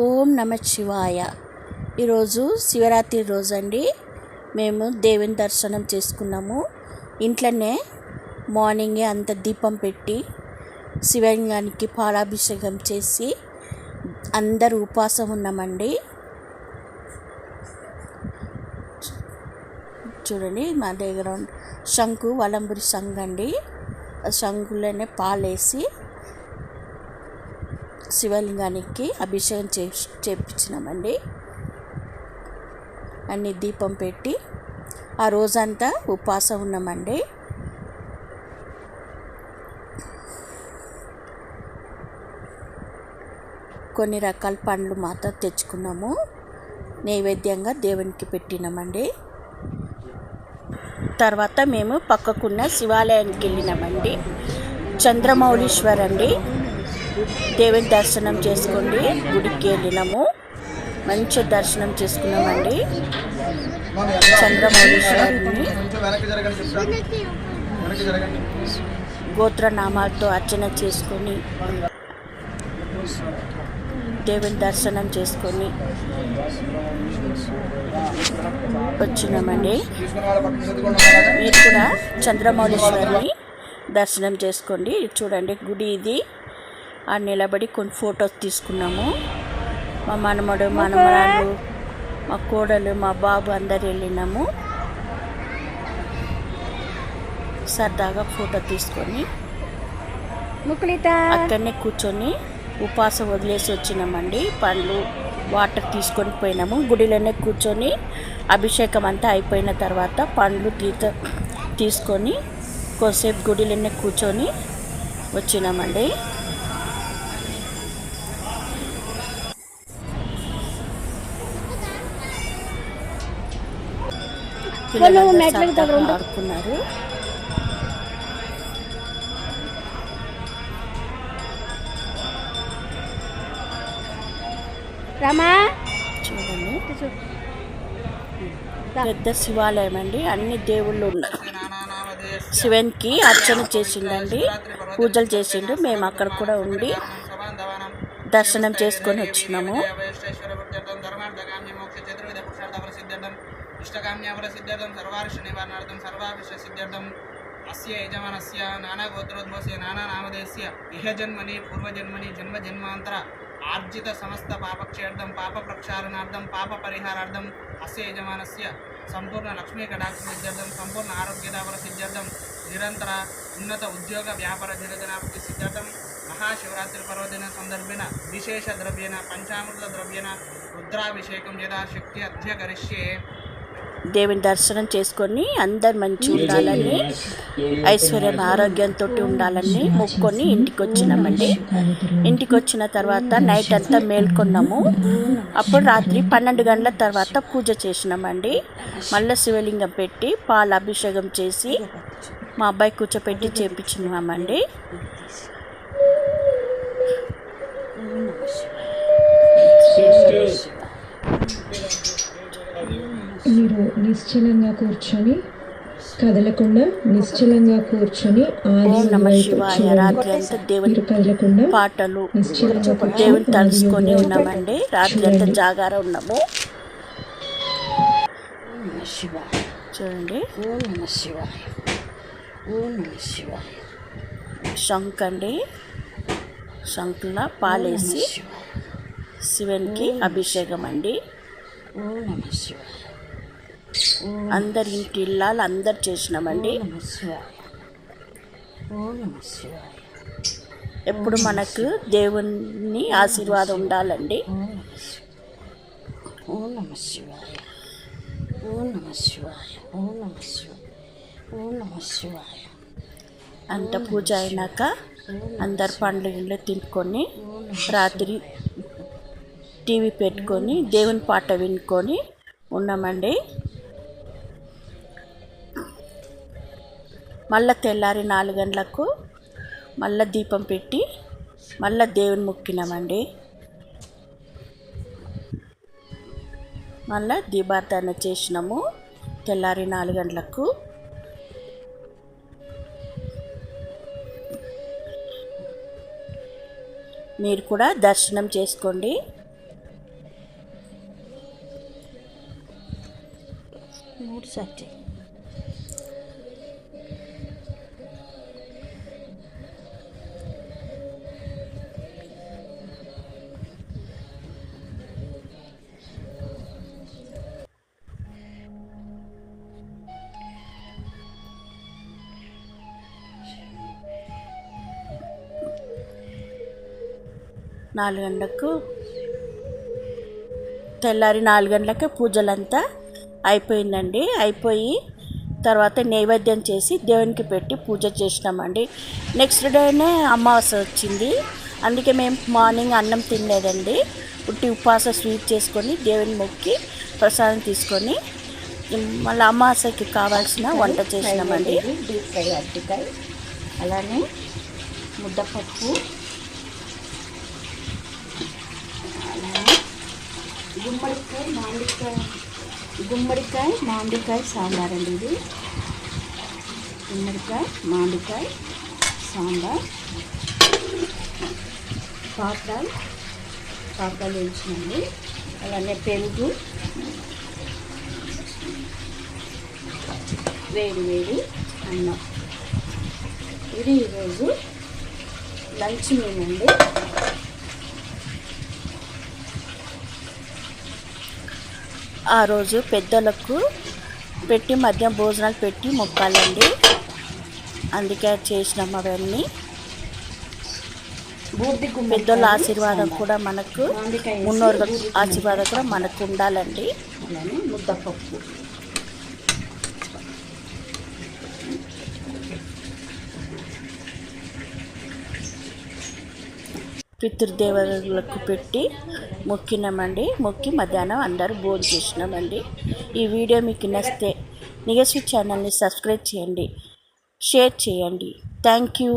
ఓం నమ శివాయ. ఈరోజు శివరాత్రి రోజు అండి. మేము దేవుని దర్శనం చేసుకున్నాము. ఇంట్లోనే మార్నింగే అంత దీపం పెట్టి శివలింగానికి పాలాభిషేకం చేసి అందరూ ఉపవాసం ఉన్నామండి. చూడండి, మా దగ్గర శంకు వలంబురి శంఖు అండి. శంకులోనే పాలేసి శివలింగానికి అభిషేకం చేపించినామండి. అన్ని దీపం పెట్టి ఆ రోజంతా ఉపవాసం ఉన్నామండి. కొన్ని రకాల పండ్లు మాత్రం తెచ్చుకున్నాము, నైవేద్యంగా దేవునికి పెట్టినామండి. తర్వాత మేము పక్కకున్న శివాలయానికి వెళ్ళినామండి. చంద్రమౌళీశ్వర్ అండి. దేవుని దర్శనం చేసుకోండి. గుడికి వెళ్ళినాము, మంచి దర్శనం చేసుకున్నామండి. చంద్రమౌళీశ్వరుని గోత్రనామాలతో అర్చన చేసుకొని దేవుని దర్శనం చేసుకొని వచ్చినామండి. మీరు కూడా చంద్రమౌళీశ్వరుని దర్శనం చేసుకోండి. చూడండి, గుడి ఇది. ఆ నిలబడి కొన్ని ఫొటోస్ తీసుకున్నాము. మా మనమడు, మనమరాలు, మా కోడలు, మా బాబు అందరు వెళ్ళినాము. సరదాగా ఫోటో తీసుకొని అక్కడనే కూర్చొని ఉపవాసం వదిలేసి వచ్చినామండి. పండ్లు, వాటర్ తీసుకొని పోయినాము. గుడిలోనే కూర్చొని అభిషేకం అంతా అయిపోయిన తర్వాత పండ్లు తీసుకొని కొద్దిసేపు గుడిలోనే కూర్చొని వచ్చినామండి. పిల్లలు ఆడుకున్నారు. చూడండి, పెద్ద శివాలయం అండి. అన్ని దేవుళ్ళు ఉన్నారు. శివునికి అర్చన చేసిండండి, పూజలు చేసిండు. మేము అక్కడ కూడా ఉండి దర్శనం చేసుకొని వచ్చినాము. ఇష్టకామ్యాఫలసిద్ధ్యర్థం సర్వార్ష నివారణార్థం సర్వాభిష్ట సిద్ధ్యర్థం అస్య యజమానస్య నానా గోత్రోద్భవస్య నానా నామధేయస్య ఇహ జన్మని పూర్వజన్మని జన్మ జన్మాంతర ఆర్జిత సమస్త పాపక్షయార్థం పాప ప్రక్షాళనార్థం పాప పరిహారార్థం అస్య యజమానస్య సంపూర్ణ లక్ష్మీ కటాక్ష సిద్ధ్యర్థం సంపూర్ణ ఆరోగ్యదాపర సిద్ధ్యర్థం నిరంతర ఉన్నత ఉద్యోగ వ్యాపార జగజనాపతి సిద్ధ్యర్థం మహాశివరాత్రి పర్వదిన సందర్భేన విశేష ద్రవ్యేన పంచామృత ద్రవ్యేన రుద్రాభిషేకం యథాశక్తి అధ్యకరిష్యే. దేవుని దర్శనం చేసుకొని అందరు మంచిగా ఉండాలని, ఐశ్వర్యం ఆరోగ్యంతో ఉండాలని మొక్కుకొని ఇంటికి వచ్చినామండి. ఇంటికి వచ్చిన తర్వాత నైట్ అంతా మేల్కొన్నాము. అప్పుడు రాత్రి 12 గంటల తర్వాత పూజ చేసినామండి. మళ్ళీ శివలింగం పెట్టి పాల అభిషేకం చేసి మా అబ్బాయి కూర్చోపెట్టి చేపించినామండి. మీరు నిశ్చలంగా కూర్చొని కదలకుండా నిశ్చలంగా కూర్చొని రాత్రి అంతా దేవుని పాటలు దేవుని తలుసుకొని ఉన్నామండి. రాత్రి అంతా జాగార ఉన్నాము. చూడండి, శంఖ అండి. శంఖుల పాలేసి శివునికి అభిషేకం అండి. అందరి ఇంటి ఇళ్ళాలు అందరు చేసినామండి. ఎప్పుడు మనకు దేవుని ఆశీర్వాదం ఉండాలండి. అంత పూజ అయినాక అందరు పండ్లు ఇళ్ళు తినుకొని రాత్రి టీవీ పెట్టుకొని దేవుని పాట వినుకొని ఉన్నామండి. మళ్ళీ తెల్లారి 4 గంటలకు మళ్ళీ దీపం పెట్టి మళ్ళీ దేవుని మొక్కినామండి. మళ్ళీ దీపారాధన చేసినాము తెల్లారి 4 గంటలకు. మీరు కూడా దర్శనం చేసుకోండి. మూడు సార్లు 4 గంటలకు తెల్లారి 4 గంటలకే పూజలంతా అయిపోయిందండి. అయిపోయి తర్వాత నైవేద్యం చేసి దేవునికి పెట్టి పూజ చేసినామండి. నెక్స్ట్ డేనే అమావాస్య వచ్చింది. అందుకే మేము మార్నింగ్ అన్నం తినలేదండి. ఉట్టి ఉపవాస స్వీట్ చేసుకొని దేవుని మొక్కి ప్రసాదం తీసుకొని మళ్ళీ అమావాస్యకి కావాల్సిన వంట చేసినామండి. డీప్ ఫ్రై అరటికాయ, అలానే ముద్దపప్పు, గుమ్మడికాయ మామిడికాయ సాంబార్ అండి. ఇది గుమ్మడికాయ మామిడికాయ సాంబార్, పాపడాలు వేయించినండి. అలానే పెరుగు, వేడి అన్నం. ఇది ఈరోజు లంచ్ మెనూ అండి. ఆ రోజు పెద్దలకు పెట్టి మధ్యాహ్నం భోజనాలు పెట్టి మొక్కాలండి. అందుకే చేసినాం అవన్నీ. పెద్దల ఆశీర్వాదం కూడా మనకు, మున్నోరు ఆశీర్వాదం కూడా మనకు ఉండాలండి. అలానే ముద్దపప్పు, పితృదేవతలకు పెట్టి మొక్కినామండి. మొక్కి మధ్యాహ్నం అందరూ భోజనం చేసినామండి. ఈ వీడియో మీకు నచ్చితే నిగశ్రీ ఛానల్ని సబ్స్క్రైబ్ చేయండి, షేర్ చేయండి. Thank you.